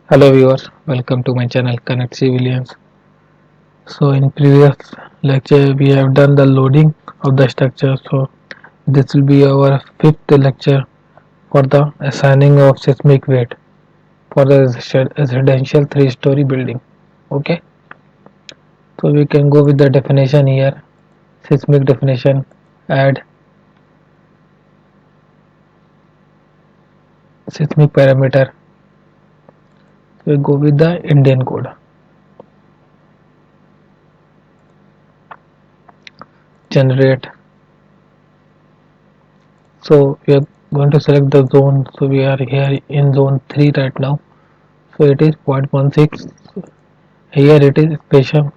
Hello viewers, welcome to my channel Connect Civilians. So in previous lecture we have done the loading of the structure. So this will be our fifth lecture for the assigning of seismic weight for the residential three-story building. Okay, so we can go with the definition here. Seismic definition. Add seismic parameter. So we go with the Indian code. Generate. So we are going to select the zone. So we are here in zone 3 right now. So it is 0.16. Here it is special.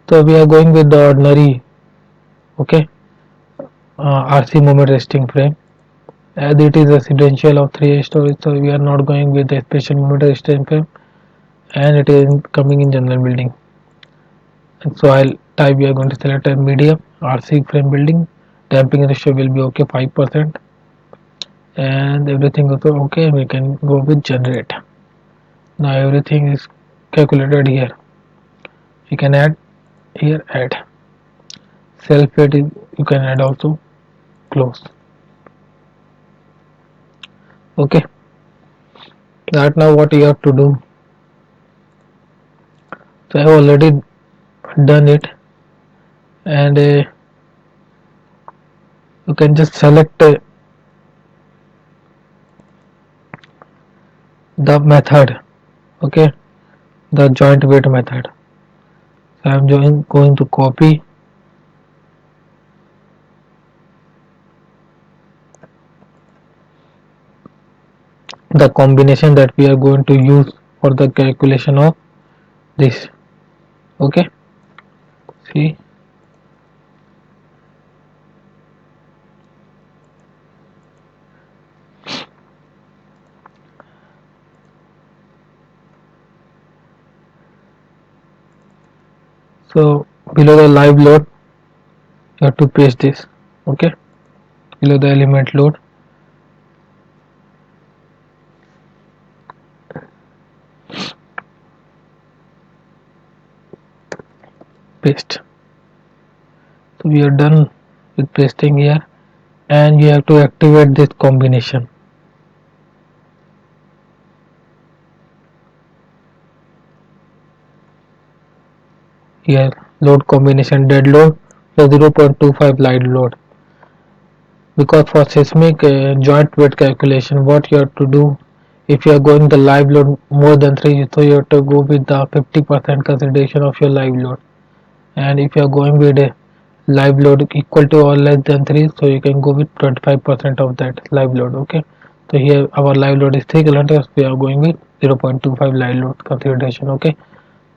So we are going with the ordinary, okay, RC moment resting frame. As it is residential of 3 stories, so we are not going with the special moment resting frame, and it is coming in general building. And so I'll type. We are going to select a medium RC frame building. Damping ratio will be okay 5%, and everything also okay. We can go with generate. Now everything is calculated here. You can add here add self weight. You can add also close. Okay, that now what you have to do. So I have already done it, and you can just select the method. Okay, the joint weight method. So I am going to copy the combination that we are going to use for the calculation of this. Okay, see. So below the live load you have to paste this. Okay, below the element load, paste. So we are done with pasting here, and you have to activate this combination. Here load combination dead load plus 0.25 live load. Because for seismic joint weight calculation, what you have to do, if you are going the live load more than 3, so you have to go with the 50% consideration of your live load. And if you are going with a live load equal to or less than 3, so you can go with 25% of that live load. Okay, so here our live load is 3 kilometers, we are going with 0.25 live load consideration. Okay,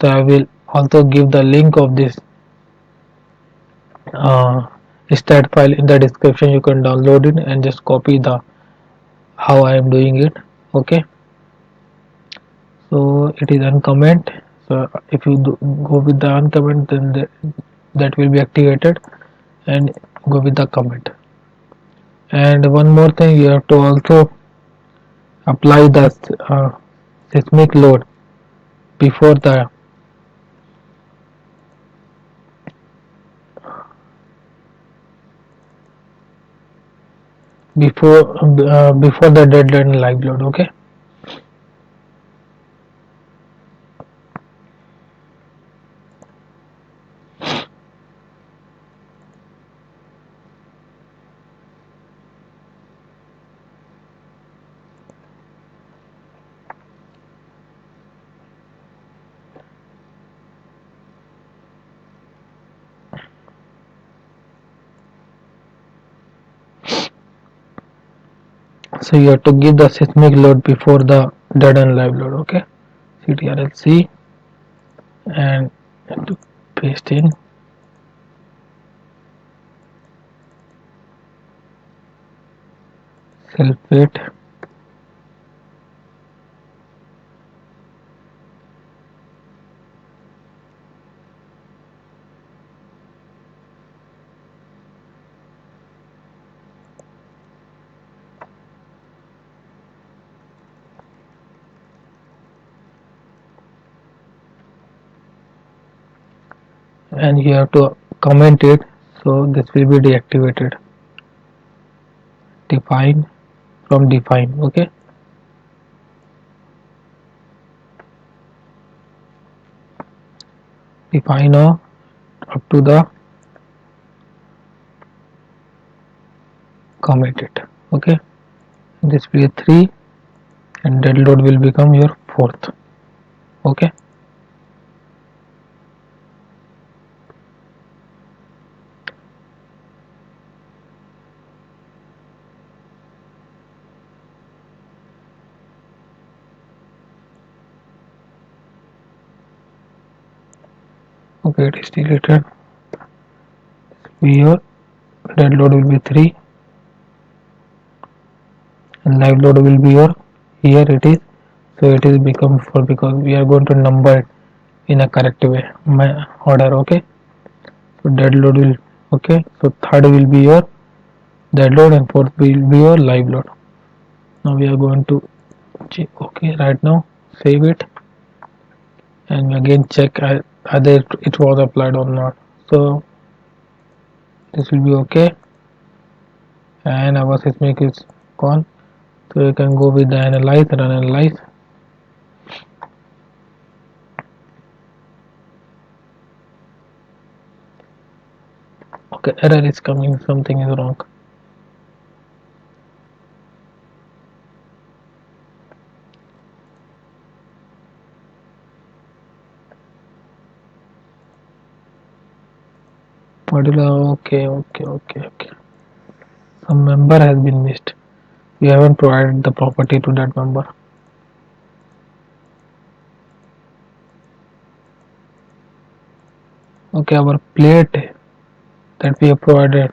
so I will also give the link of this uh, stat file in the description. You can download it and just copy the how I am doing it. Okay, so it is uncomment. So if you go with the uncomment, then that will be activated, and go with the comment. And one more thing, you have to also apply the seismic load before the before the deadline live load. Okay, so you have to give the seismic load before the deadline live load. Okay, ctrl-c and to paste in. Self weight. and you have to comment it, so this will be deactivated. Define from define. Okay, define now up to the comment it. Okay, this will be 3 and dead load will become your fourth. Okay, okay, it is deleted. Your dead load will be 3 and live load will be your, here it is, so it is become 4 because we are going to number it in a correct way, my order. Okay, so dead load will, okay, so third will be your dead load and fourth will be your live load. Now we are going to check. Okay, right now save it and again check either it was applied or not. So this will be okay and our seismic is gone, so you can go with the analyze, run analyze. Okay, error is coming, something is wrong. Okay. Some member has been missed. We haven't provided the property to that member. Okay, our plate that we have provided,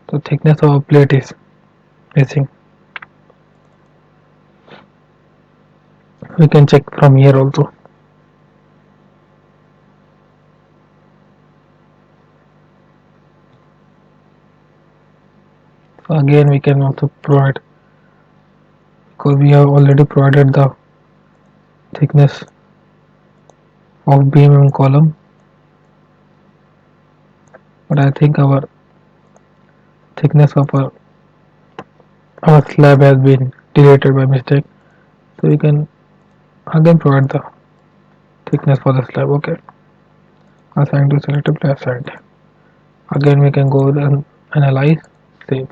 the thickness of our plate is missing. We can check from here also. So again we can also provide, because we have already provided the thickness of beam and column, but I think our thickness of our slab has been deleted by mistake, so we can again provide the thickness for the slab. Okay, assign to selectable, assigned. Again we can go and analyze, save.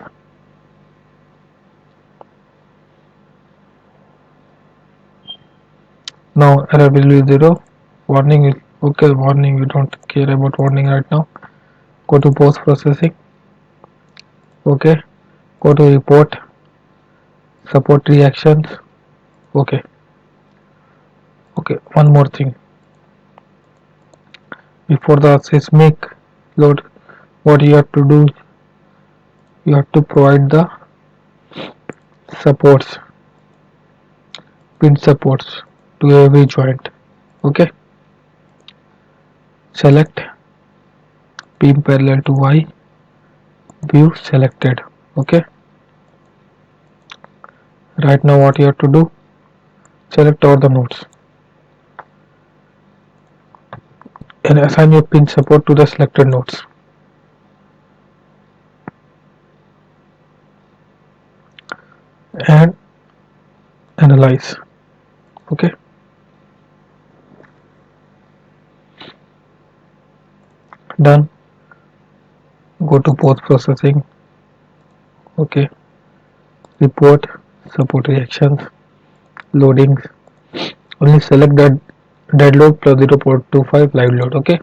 Now error will be 0. Warning is okay. Warning, we don't care about warning right now. Go to post processing. Okay, go to report, support reactions. Okay, one more thing, before the seismic load, what you have to do, you have to provide the supports, pin supports to every joint. Okay, select beam parallel to Y, view selected. Okay, right now what you have to do, select all the nodes and assign your pin support to the selected nodes. And analyze. Okay, done. Go to post processing. Okay, report, support reactions, loadings. Only select that dead load plus 0.25 live load. Okay,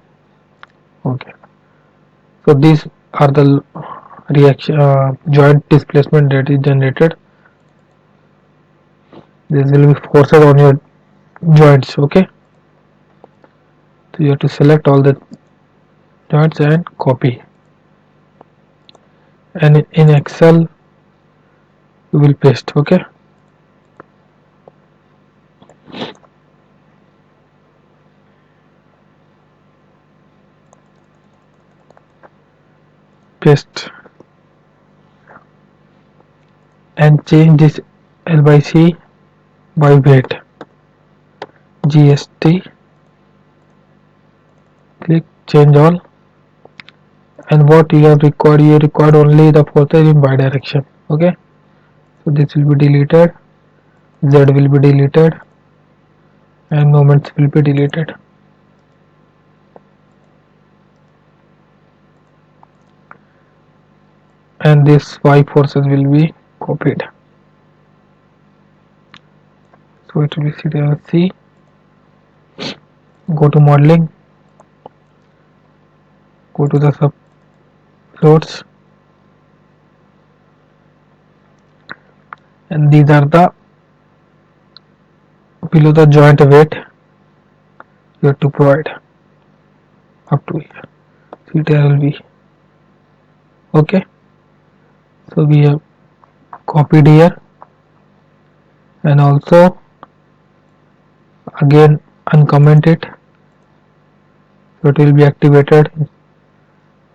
so these are the reaction joint displacement that is generated. This will be forces on your joints. Okay, so you have to select all the joints and copy, and in Excel you will paste. Okay, paste and change this L by C by weight. GST, click change all, and what you have required, you required only the forces in bidirection. Okay, so this will be deleted, z will be deleted, and moments will be deleted. And these y forces will be copied. So it will be C. Go to modeling, go to the sub loads, and these are the below the joint weight you have to provide up to here. CTRL-V. Okay, so we have copied here, and also again uncomment it, so it will be activated.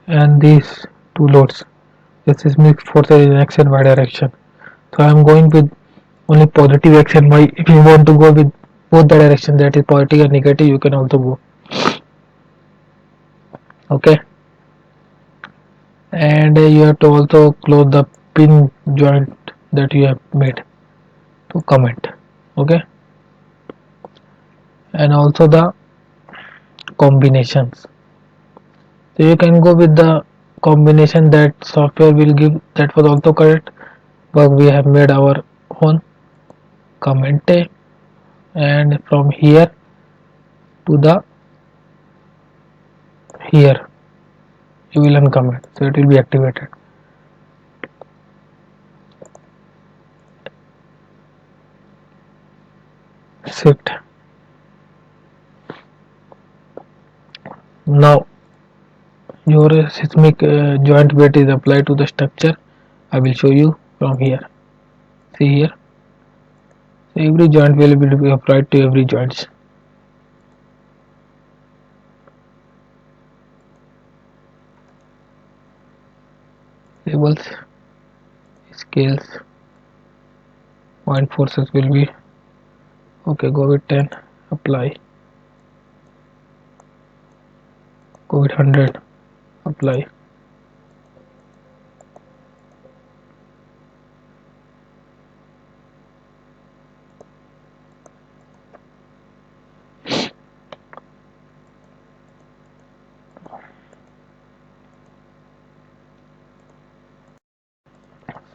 And these two loads, the seismic forces in x and y direction. So I am going with only positive x and y. If you want to go with both the direction, that is positive and negative, you can also go. Okay, and you have to also close the pin joint that you have made to comment. Okay, and also the combinations, so you can go with the combination that software will give. That was also correct, but we have made our own. Comment, and from here to the here you will uncomment, so it will be activated. Shift. Now your seismic joint weight is applied to the structure. I will show you from here. See here, so every joint will be applied to every joints. Labels, scales, point forces will be okay. Go with 10, apply. Go with 100, apply.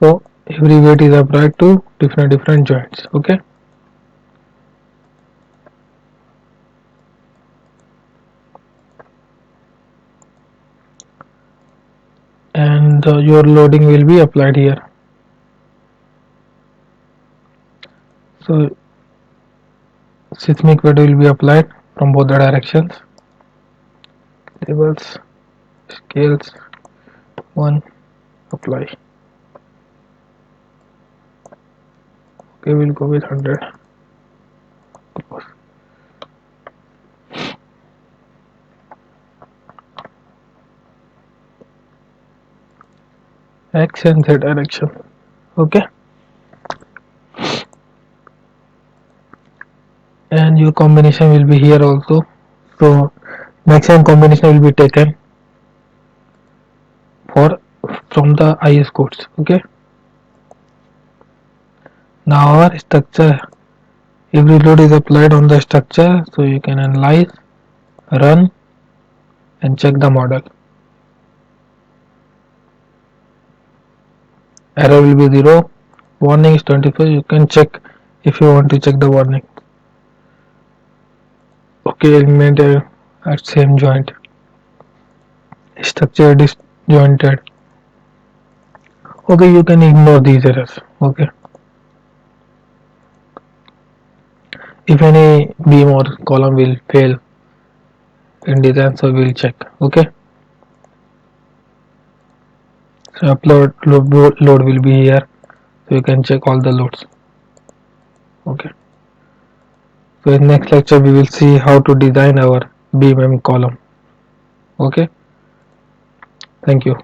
So every weight is applied to different joints. Okay, and your loading will be applied here. So seismic weight will be applied from both the directions. Labels, scales, 1, apply. Okay, we'll go with 100. X and Z direction. Okay, and your combination will be here also. So maximum combination will be taken for from the IS codes. Okay, now our structure, every load is applied on the structure, so you can analyze, run, and check the model. Error will be 0, warning is 25. You can check if you want to check the warning. Okay, element at same joint, structure disjointed. Okay, you can ignore these errors. Okay, if any beam or column will fail in design, so we'll check. Okay, so upload load will be here, so you can check all the loads. Okay, so in next lecture we will see how to design our beam and column. Okay, thank you.